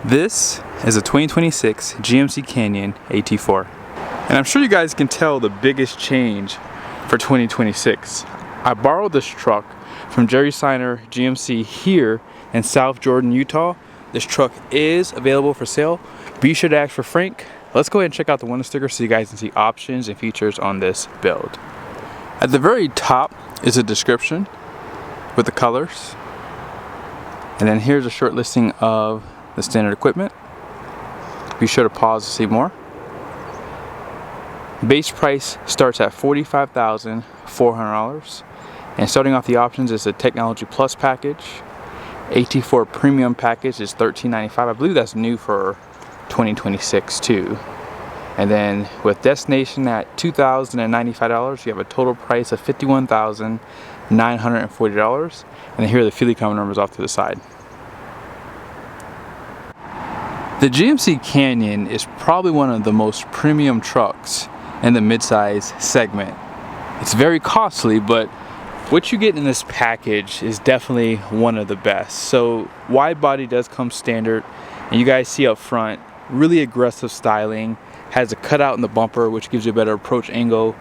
This is a 2026 GMC Canyon AT4. And I'm sure you guys can tell the biggest change for 2026. I borrowed this truck from Jerry Seiner GMC here in South Jordan, Utah. This truck is available for sale. Be sure to ask for Frank. Let's go ahead and check out the window sticker so you guys can see options and features on this build. At the very top is a description with the colors. And then here's a short listing of the standard equipment. Be sure to pause to see more. Base price starts at $45,400. And starting off the options is the Technology Plus package. AT4 Premium package is $1395. I believe that's new for 2026 too. And then with Destination at $2,095, you have a total price of $51,940. And then here are the fuel economy numbers off to the side. The GMC Canyon is probably one of the most premium trucks in the midsize segment. It's very costly, but what you get in this package is definitely one of the best. So wide body does come standard, and you guys see up front, really aggressive styling, has a cutout in the bumper which gives you a better approach angle.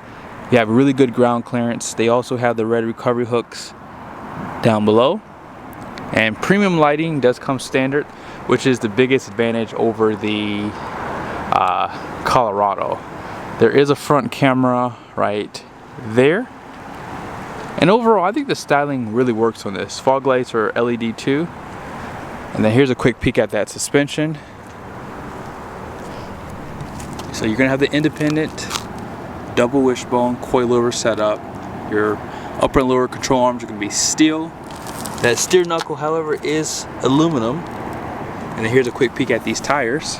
You have really good ground clearance. They also have the red recovery hooks down below. And premium lighting does come standard, which is the biggest advantage over the Colorado. There is a front camera right there. And overall, I think the styling really works on this. Fog lights are LED too. And then here's a quick peek at that suspension. So you're gonna have the independent double wishbone coilover setup. Your upper and lower control arms are gonna be steel. That steer knuckle, however, is aluminum. And then here's a quick peek at these tires.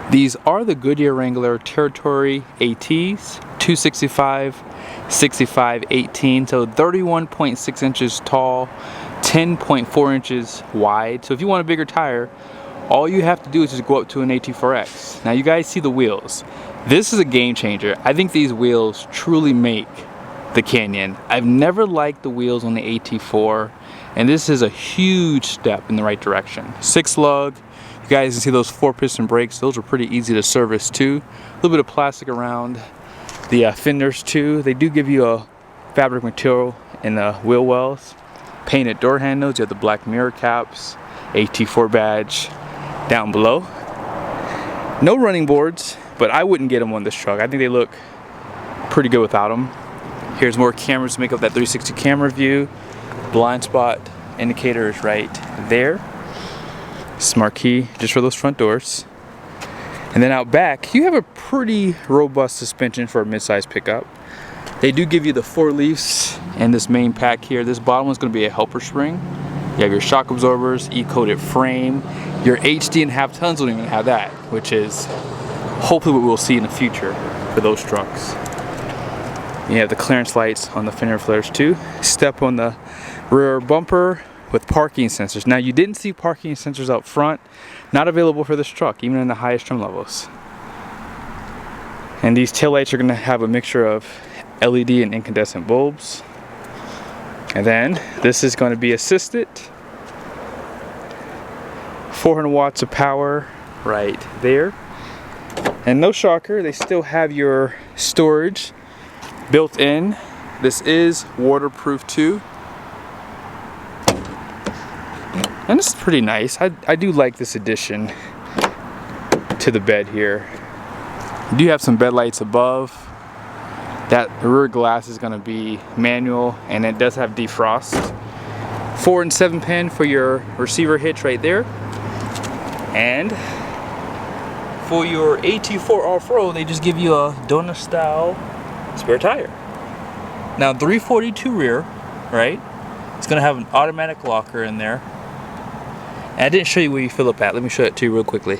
These are the Goodyear Wrangler Territory ATs, 265, 65, 18, so 31.6 inches tall, 10.4 inches wide. So if you want a bigger tire, all you have to do is just go up to an AT4X. Now you guys see the wheels. This is a game changer. I think these wheels truly make the Canyon. I've never liked the wheels on the AT4, and this is a huge step in the right direction. 6 lug. You guys can see those 4-piston brakes. Those are pretty easy to service too. A little bit of plastic around the fenders too. They do give you a fabric material in the wheel wells. Painted door handles. You have the black mirror caps. AT4 badge down below. No running boards, but I wouldn't get them on this truck. I think they look pretty good without them. Here's more cameras to make up that 360 camera view. Blind spot indicator is right there. Smart key just for those front doors. And then out back, you have a pretty robust suspension for a midsize pickup. They do give you the 4 leaves and this main pack here. This bottom one's going to be a helper spring. You have your shock absorbers, E-coated frame. Your HD and half tons don't even have that, which is hopefully what we'll see in the future for those trucks. You have the clearance lights on the fender flares too. Step on the rear bumper with parking sensors. Now you didn't see parking sensors up front. Not available for this truck, even in the highest trim levels. And these taillights are going to have a mixture of LED and incandescent bulbs. And then this is going to be assisted. 400 watts of power right there. And no shocker, they still have your storage built in. This is waterproof too. And this is pretty nice. I do like this addition to the bed here. You do have some bed lights above. That rear glass is going to be manual, and it does have defrost. 4 and 7 pin for your receiver hitch right there. And for your AT4 off-road, they just give you a donut style spare tire. Now 342 rear, right? It's going to have an automatic locker in there. And I didn't show you where you fill up at. Let me show it to you real quickly.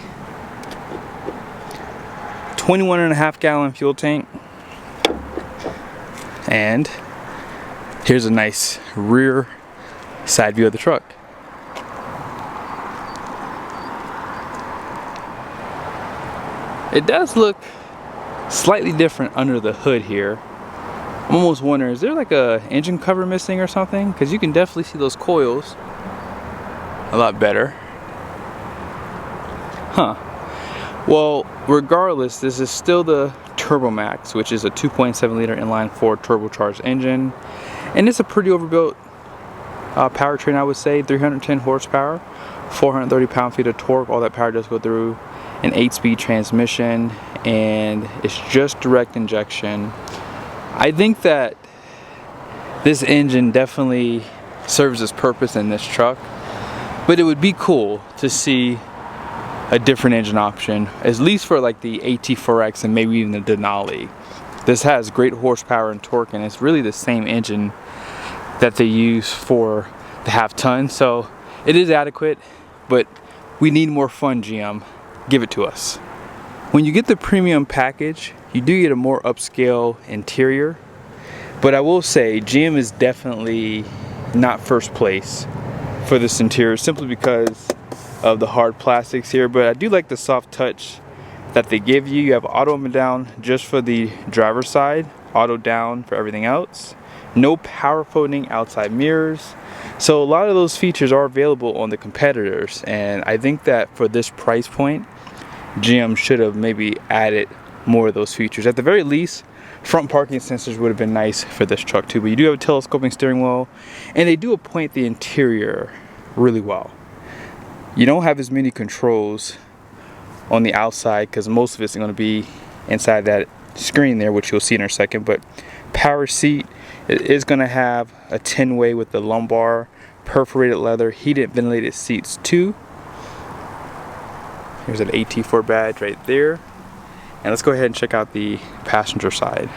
21.5 gallon fuel tank. And here's a nice rear side view of the truck. It does look slightly different under the hood here. I'm almost wondering, is there like a engine cover missing or something? Because you can definitely see those coils a lot better. Huh. Well, regardless, this is still the Turbo Max, which is a 2.7 liter inline 4 turbocharged engine, and it's a pretty overbuilt powertrain, I would say. 310 horsepower, 430 pound-feet of torque. All that power does go through an 8-speed transmission, and it's just direct injection. I think that this engine definitely serves its purpose in this truck, but it would be cool to see a different engine option, at least for like the AT4X and maybe even the Denali. This has great horsepower and torque, and it's really the same engine that they use for the half-ton, so it is adequate, but we need more fun, GM. Give it to us. When you get the premium package, you do get a more upscale interior, but I will say GM is definitely not first place for this interior, simply because of the hard plastics here. But I do like the soft touch that they give you. You have auto up and down just for the driver's side, auto down for everything else. No power folding outside mirrors. So a lot of those features are available on the competitors, and I think that for this price point, GM should have maybe added more of those features. At the very least, front parking sensors would have been nice for this truck too. But you do have a telescoping steering wheel, and they do appoint the interior really well. You don't have as many controls on the outside because most of it's going to be inside that screen there, which you'll see in a second. But power seat, it is going to have a 10-way with the lumbar, perforated leather, heated ventilated seats too. Here's an AT4 badge right there. And let's go ahead and check out the passenger side.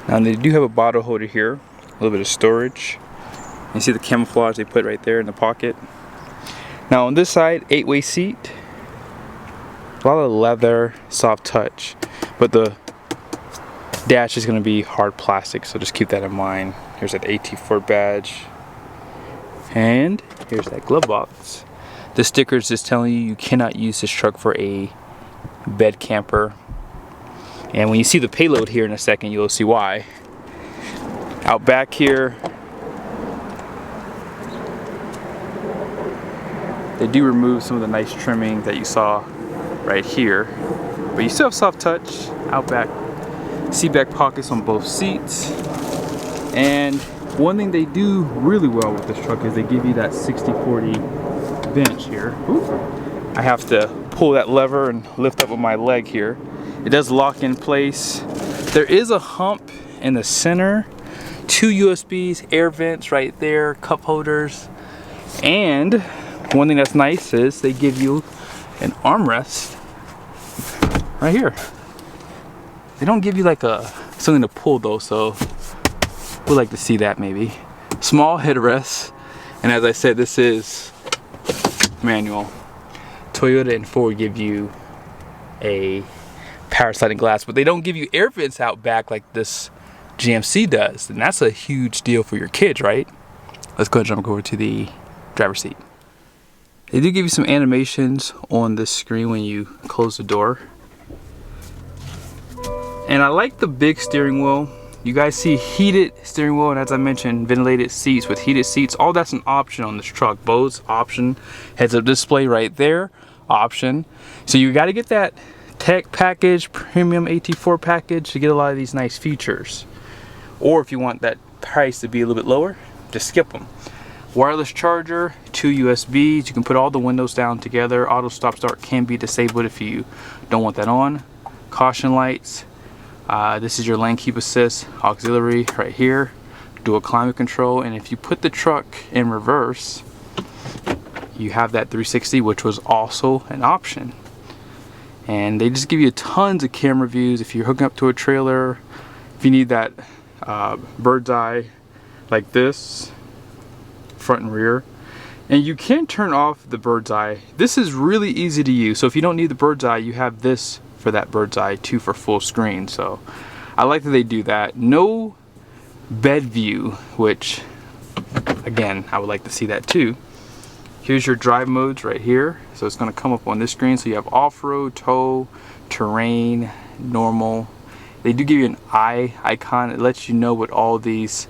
Now they do have a bottle holder here, a little bit of storage. You see the camouflage they put right there in the pocket. Now on this side, 8-way seat. A lot of leather, soft touch, but the dash is going to be hard plastic, so just keep that in mind. Here's that AT4 badge. And here's that glove box. The sticker is just telling you you cannot use this truck for a bed camper. And when you see the Payload here in a second, you'll see why. Out back here, they do remove some of the nice trimming that you saw right here, but you still have soft touch out back, seat back pockets on both seats. And one thing they do really well with this truck is they give you that 60/40 bench here. Ooh. I have to pull that lever and lift up with my leg here. It does lock in place. There is a hump in the center, 2 USBs, air vents right there, cup holders, and one thing that's nice is they give you an armrest right here. They don't give you like something to pull though, so we'd like to see that maybe. Small headrest, and as I said, this is manual. Toyota and Ford give you a power sliding glass, but they don't give you air vents out back like this GMC does, and that's a huge deal for your kids, right? Let's go ahead and jump over to the driver's seat. They do give you some animations on this screen when you close the door. And I like the big steering wheel. You guys see heated steering wheel, and as I mentioned, ventilated seats with heated seats. All that's an option on this truck. Bose option, heads-up display right there, option. So you got to get that tech package, premium AT4 package to get a lot of these nice features. Or if you want that price to be a little bit lower, just skip them. Wireless charger, 2 USBs. You can put all the windows down together. Auto stop start can be disabled if you don't want that on. Caution lights. This is your lane keep assist auxiliary right here. Dual climate control, and if you put the truck in reverse, you have that 360, which was also an option. And they just give you tons of camera views if you're hooking up to a trailer. If you need that bird's eye like this, front and rear. And you can turn off the bird's eye. This is really easy to use. So if you don't need the bird's eye, you have this for that bird's eye too for full screen. So I like that they do that. No bed view, which again, I would like to see that too. Here's your drive modes right here. So it's going to come up on this screen. So you have off-road, tow, terrain, normal. They do give you an eye icon. It lets you know what all these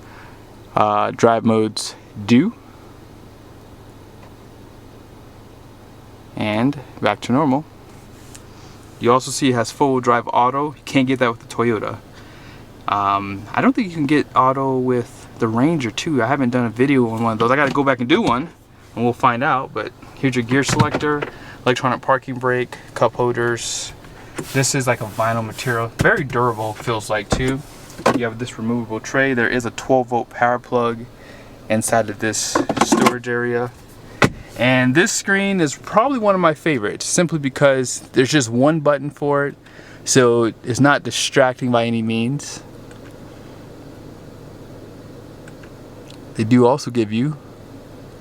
drive modes do. And back to normal. You also see it has full drive auto. You can't get that with the Toyota. I don't think you can get auto with the Ranger too. I haven't done a video on one of those. I gotta go back and do one and we'll find out. But here's your gear selector, electronic parking brake, cup holders. This is like a vinyl material, very durable, feels like too. You have this removable tray. There is a 12-volt power plug inside of this storage area. And this screen is probably one of my favorites, simply because there's just one button for it, so it's not distracting by any means. They do also give you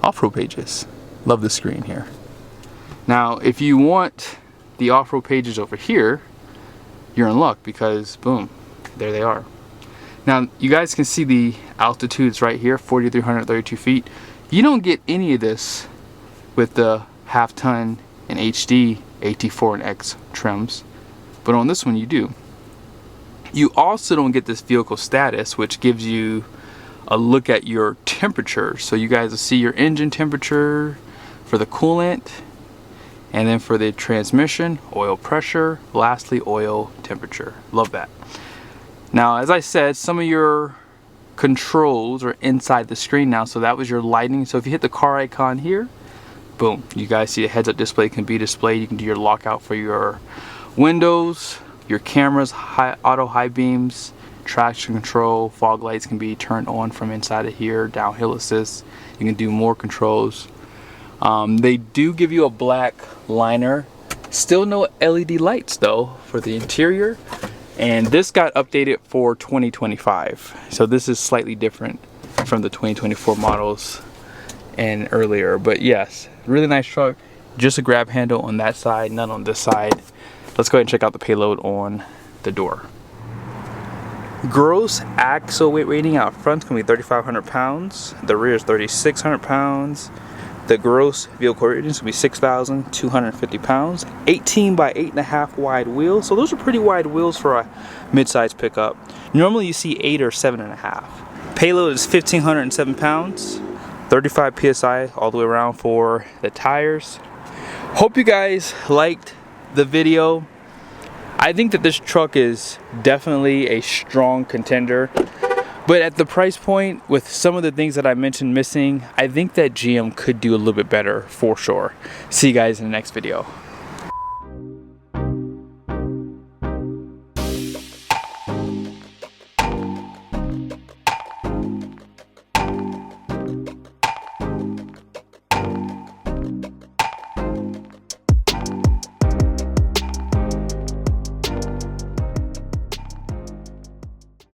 off-road pages. Love the screen here. Now, if you want the off-road pages over here, you're in luck, because boom, there they are. Now, you guys can see the altitudes right here, 4,332 feet. You don't get any of this with the half-ton and HD AT4 and X trims, but on this one you do. You also don't get this vehicle status, which gives you a look at your temperature. So you guys will see your engine temperature for the coolant, and then for the transmission, oil pressure, lastly oil temperature. Love that. Now, as I said, some of your controls are inside the screen now. So that was your lighting. So if you hit the car icon here, boom, you guys see a heads-up display can be displayed. You can do your lockout for your windows, your cameras, auto high beams, traction control, fog lights can be turned on from inside of here, downhill assist. You can do more controls. They do give you a black liner. Still no LED lights though for the interior. And this got updated for 2025. So this is slightly different from the 2024 models and earlier. But yes, really nice truck. Just a grab handle on that side, none on this side. Let's go ahead and check out the payload on the door. Gross axle weight rating out front is going to be 3,500 pounds. The rear is 3,600 pounds. The gross vehicle rating is going to be 6,250 pounds. 18 by 8.5 wide wheels. So those are pretty wide wheels for a mid-size pickup. Normally you see 8 or 7.5. Payload is 1,507 pounds. 35 PSI all the way around for the tires. Hope you guys liked the video. I think that this truck is definitely a strong contender, but at the price point, with some of the things that I mentioned missing, I think that GM could do a little bit better for sure. See you guys in the next video.